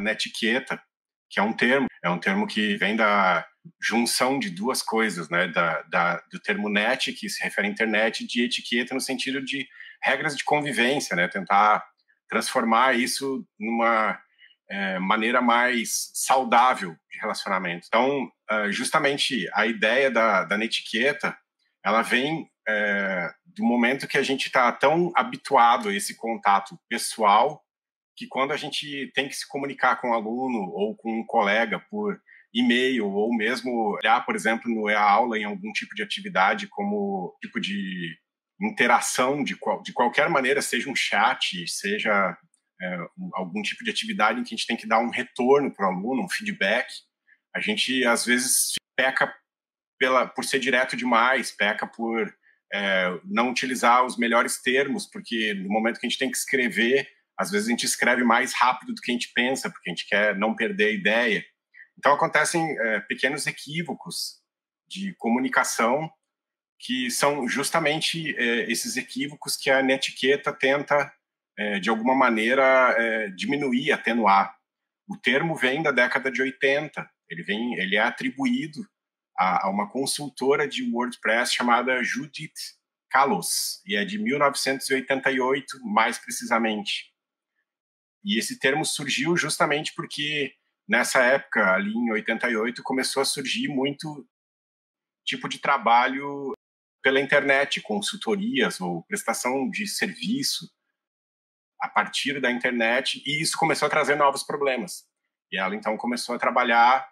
netiqueta, que é um termo que vem da junção de duas coisas, né? Do termo net, que se refere à internet, de etiqueta no sentido de regras de convivência, né? Tentar transformar isso numa maneira mais saudável de relacionamento. Então, justamente a ideia da netiqueta, ela vem do momento que a gente está tão habituado a esse contato pessoal que quando a gente tem que se comunicar com um aluno ou com um colega por e-mail ou mesmo olhar, por exemplo, no aula em algum tipo de atividade como tipo de interação de qualquer maneira, seja um chat, seja algum tipo de atividade em que a gente tem que dar um retorno para o aluno, um feedback, a gente às vezes peca por ser direto demais, peca por não utilizar os melhores termos, porque no momento que a gente tem que escrever, às vezes a gente escreve mais rápido do que a gente pensa, porque a gente quer não perder a ideia. Então acontecem pequenos equívocos de comunicação que são justamente esses equívocos que a netiqueta tenta, de alguma maneira, diminuir, atenuar. O termo vem da década de 80, ele é atribuído a uma consultora de WordPress chamada Judith Kalos, e é de 1988, mais precisamente. E esse termo surgiu justamente porque, nessa época, ali em 88, começou a surgir muito tipo de trabalho pela internet, consultorias ou prestação de serviço a partir da internet, e isso começou a trazer novos problemas. E ela, então, começou a trabalhar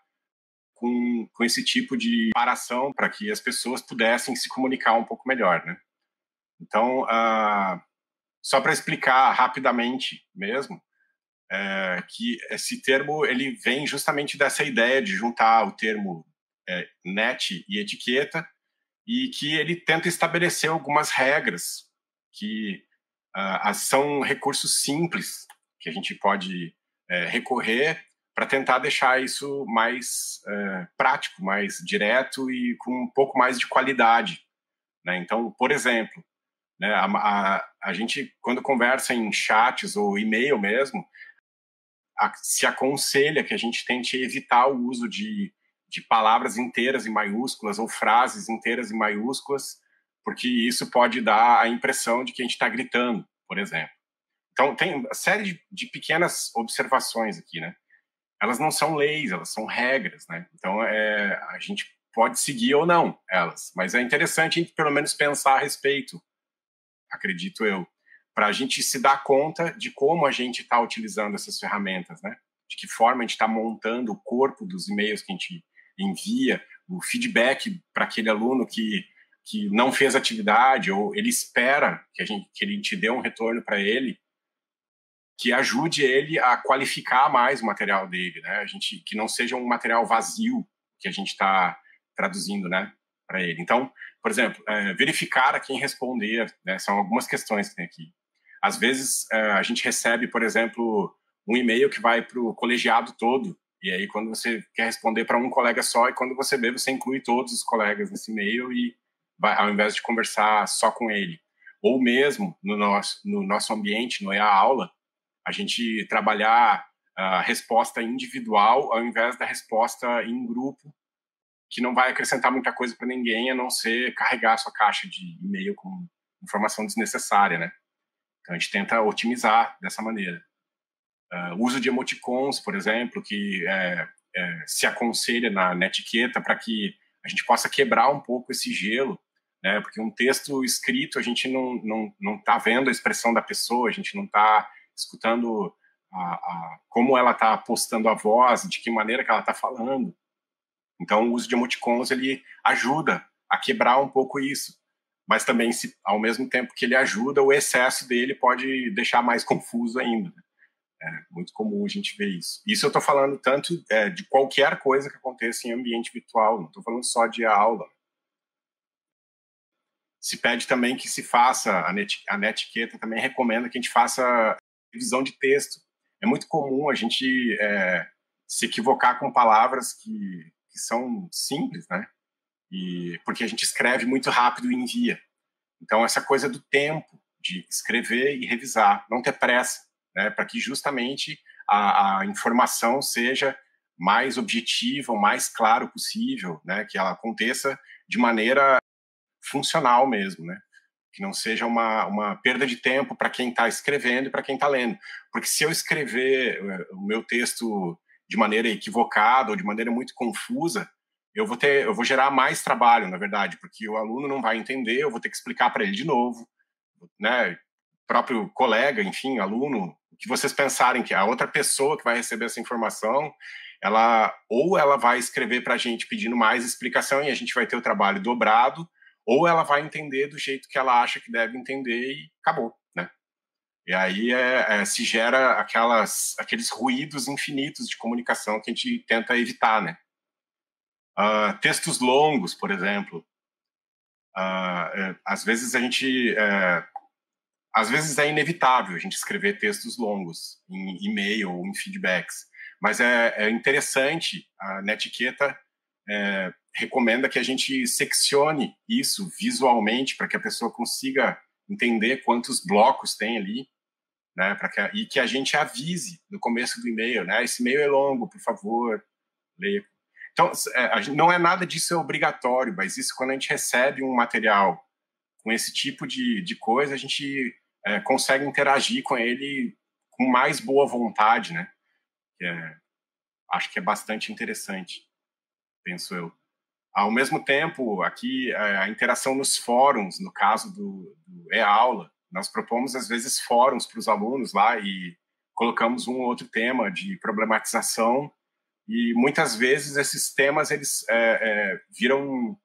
com esse tipo de separação para que as pessoas pudessem se comunicar um pouco melhor, né? Então, só para explicar rapidamente mesmo, que esse termo ele vem justamente dessa ideia de juntar o termo net e etiqueta, e que ele tenta estabelecer algumas regras que são recursos simples que a gente pode recorrer para tentar deixar isso mais prático, mais direto e com um pouco mais de qualidade, né? Então, por exemplo, né, a gente, quando conversa em chats ou e-mail mesmo, se aconselha que a gente tente evitar o uso de palavras inteiras em maiúsculas ou frases inteiras em maiúsculas, porque isso pode dar a impressão de que a gente está gritando, por exemplo. Então, tem uma série de pequenas observações aqui, né? Elas não são leis, elas são regras, né? Então, a gente pode seguir ou não elas, mas é interessante a gente, pelo menos, pensar a respeito, acredito eu, para a gente se dar conta de como a gente está utilizando essas ferramentas, né? De que forma a gente está montando o corpo dos e-mails que a gente envia, o feedback para aquele aluno que não fez atividade, ou ele espera que a gente dê um retorno para ele, que ajude ele a qualificar mais o material dele, né? Que não seja um material vazio que a gente está traduzindo, né, para ele. Então, por exemplo, verificar a quem responder, né, são algumas questões que tem aqui. Às vezes, a gente recebe, por exemplo, um e-mail que vai para o colegiado todo, e aí quando você quer responder para um colega só, e quando você vê, você inclui todos os colegas nesse e-mail e ao invés de conversar só com ele. Ou mesmo, no nosso ambiente, no EA-Aula, a gente trabalhar a resposta individual ao invés da resposta em grupo, que não vai acrescentar muita coisa para ninguém, a não ser carregar a sua caixa de e-mail com informação desnecessária, né? Então, a gente tenta otimizar dessa maneira. O uso de emoticons, por exemplo, que se aconselha na etiqueta para que a gente possa quebrar um pouco esse gelo, né? Porque um texto escrito, a gente não tá vendo a expressão da pessoa, a gente não está escutando como ela está postando a voz, de que maneira que ela está falando. Então, o uso de emoticons, ele ajuda a quebrar um pouco isso. Mas também, ao mesmo tempo que ele ajuda, o excesso dele pode deixar mais confuso ainda. É muito comum a gente ver isso. Isso eu estou falando tanto de qualquer coisa que aconteça em ambiente virtual, não estou falando só de aula. Se pede também que se faça, a netiqueta também recomenda que a gente faça revisão de texto. É muito comum a gente se equivocar com palavras que são simples, né? Porque a gente escreve muito rápido e envia. Então, essa coisa do tempo de escrever e revisar, não ter pressa, né? Para que justamente a informação seja mais objetiva, o mais claro possível, né? Que ela aconteça de maneira funcional mesmo, né? Que não seja uma perda de tempo para quem está escrevendo e para quem está lendo. Porque se eu escrever o meu texto de maneira equivocada ou de maneira muito confusa, eu vou gerar mais trabalho, na verdade, porque o aluno não vai entender, eu vou ter que explicar para ele de novo, né? Próprio colega, enfim, aluno, o que vocês pensarem que a outra pessoa que vai receber essa informação, ela vai escrever para a gente pedindo mais explicação e a gente vai ter o trabalho dobrado, ou ela vai entender do jeito que ela acha que deve entender e acabou, né? E aí se gera aqueles ruídos infinitos de comunicação que a gente tenta evitar, né? Textos longos, por exemplo. Às vezes às vezes é inevitável a gente escrever textos longos em e-mail ou em feedbacks, mas é interessante, a Netiqueta recomenda que a gente seccione isso visualmente para que a pessoa consiga entender quantos blocos tem ali, né? E que a gente avise no começo do e-mail, né? Esse e-mail é longo, por favor, leia. Então, não é nada disso é obrigatório, mas isso quando a gente recebe um material com esse tipo de coisa, a gente consegue interagir com ele com mais boa vontade, né? Acho que é bastante interessante, penso eu. Ao mesmo tempo, aqui, a interação nos fóruns, no caso do e-aula, nós propomos, às vezes, fóruns para os alunos lá e colocamos um ou outro tema de problematização e, muitas vezes, esses temas eles viram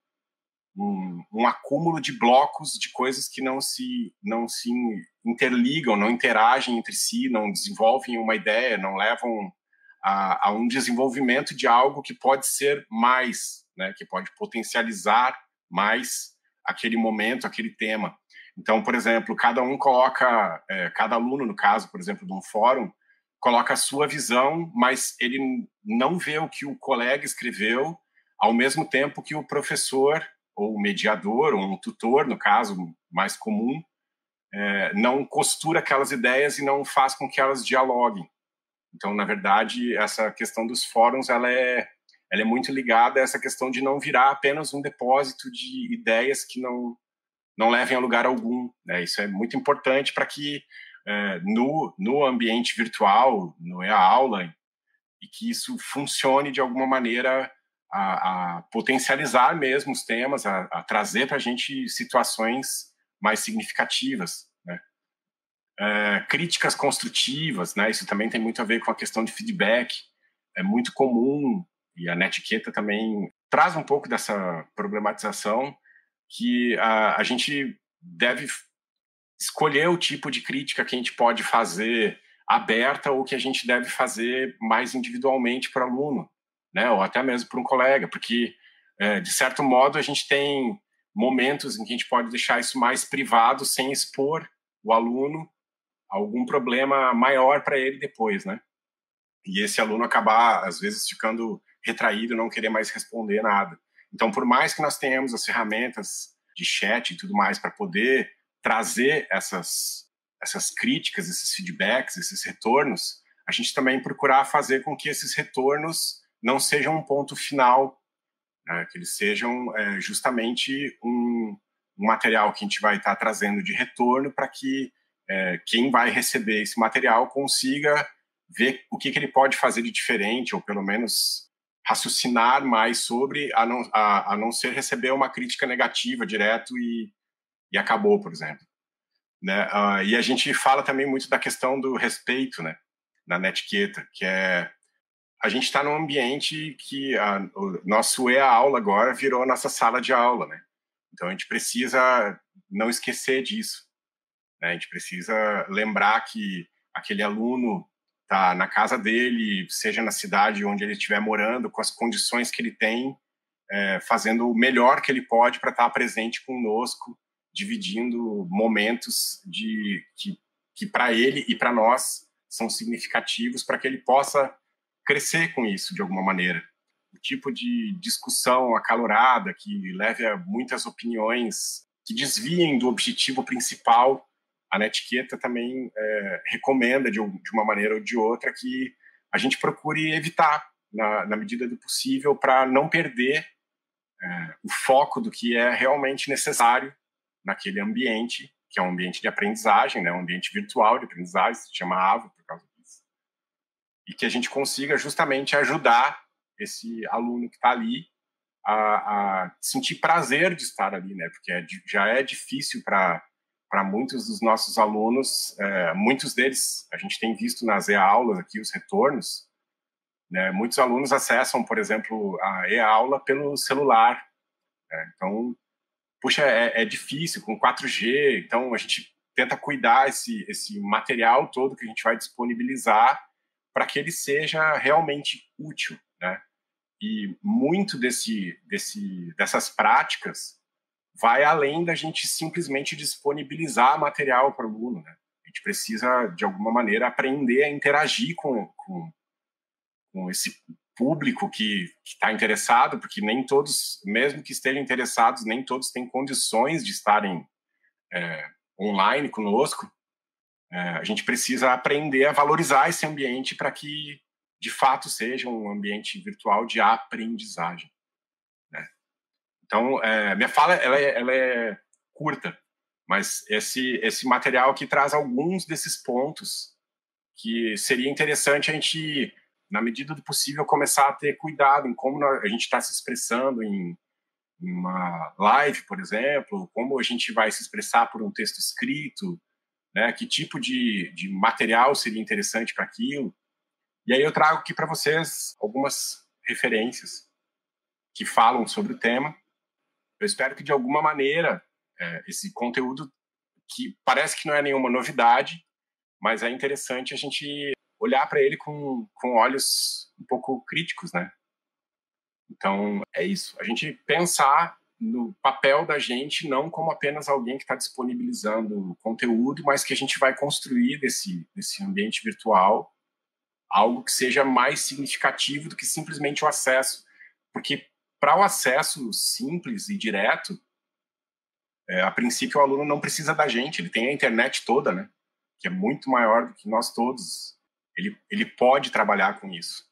um acúmulo de blocos de coisas que não se interligam, não interagem entre si, não desenvolvem uma ideia, não levam a um desenvolvimento de algo que pode ser mais, né, que pode potencializar mais aquele momento, aquele tema. Então, por exemplo, cada aluno, no caso, por exemplo, de um fórum, coloca a sua visão, mas ele não vê o que o colega escreveu, ao mesmo tempo que o professor, ou o mediador, ou um tutor, no caso mais comum, não costura aquelas ideias e não faz com que elas dialoguem. Então, na verdade, essa questão dos fóruns, ela é muito ligada a essa questão de não virar apenas um depósito de ideias que não levem a lugar algum, né? Isso é muito importante para que no ambiente virtual, no e-aula, e que isso funcione de alguma maneira a potencializar mesmo os temas, a trazer para a gente situações mais significativas, né? Críticas construtivas, né? Isso também tem muito a ver com a questão de feedback. É muito comum, e a Netiqueta também traz um pouco dessa problematização, que a gente deve escolher o tipo de crítica que a gente pode fazer aberta ou que a gente deve fazer mais individualmente para o aluno, né? Ou até mesmo para um colega, porque, de certo modo, a gente tem momentos em que a gente pode deixar isso mais privado sem expor o aluno a algum problema maior para ele depois, né? E esse aluno acabar, às vezes, ficando retraído, não querer mais responder nada. Então, por mais que nós tenhamos as ferramentas de chat e tudo mais para poder trazer essas críticas, esses feedbacks, esses retornos, a gente também procurar fazer com que esses retornos não sejam um ponto final, né? Que eles sejam justamente um material que a gente vai estar trazendo de retorno para que quem vai receber esse material consiga ver o que ele pode fazer de diferente, ou pelo menos raciocinar mais sobre, a não ser receber uma crítica negativa direto e acabou, por exemplo, né? E a gente fala também muito da questão do respeito, né, na Netiqueta, que a gente está num ambiente que o nosso e-aula agora virou a nossa sala de aula, né? Então a gente precisa não esquecer disso, né? A gente precisa lembrar que aquele aluno está na casa dele, seja na cidade onde ele estiver morando, com as condições que ele tem, fazendo o melhor que ele pode para estar presente conosco, dividindo momentos que para ele e para nós são significativos para que ele possa crescer com isso de alguma maneira. O tipo de discussão acalorada que leve a muitas opiniões que desviem do objetivo principal a Netiqueta também recomenda, de uma maneira ou de outra, que a gente procure evitar, na medida do possível, para não perder o foco do que é realmente necessário naquele ambiente, que é um ambiente de aprendizagem, né, um ambiente virtual de aprendizagem, se chama AVA por causa disso, e que a gente consiga justamente ajudar esse aluno que está ali a sentir prazer de estar ali, né, porque já é difícil para muitos dos nossos alunos, muitos deles, a gente tem visto nas e-aulas aqui, os retornos, né, muitos alunos acessam, por exemplo, a e-aula pelo celular, né, então, puxa, é difícil, com 4G, então a gente tenta cuidar esse material todo que a gente vai disponibilizar para que ele seja realmente útil, né, e muito dessas práticas vai além da gente simplesmente disponibilizar material para o aluno, né? A gente precisa, de alguma maneira, aprender a interagir com esse público que está interessado, porque nem todos, mesmo que estejam interessados, nem todos têm condições de estarem online conosco. A gente precisa aprender a valorizar esse ambiente para que, de fato, seja um ambiente virtual de aprendizagem, né? Então, minha fala ela é curta, mas esse material aqui traz alguns desses pontos que seria interessante a gente, na medida do possível, começar a ter cuidado em como a gente está se expressando em uma live, por exemplo, como a gente vai se expressar por um texto escrito, né? Que tipo de material seria interessante para aquilo. E aí eu trago aqui para vocês algumas referências que falam sobre o tema. Eu espero que, de alguma maneira, esse conteúdo, que parece que não é nenhuma novidade, mas é interessante a gente olhar para ele com olhos um pouco críticos, né? Então, é isso. A gente pensar no papel da gente não como apenas alguém que está disponibilizando conteúdo, mas que a gente vai construir desse ambiente virtual algo que seja mais significativo do que simplesmente o acesso. Porque para o acesso simples e direto, a princípio o aluno não precisa da gente, ele tem a internet toda, né? Que é muito maior do que nós todos. Ele pode trabalhar com isso.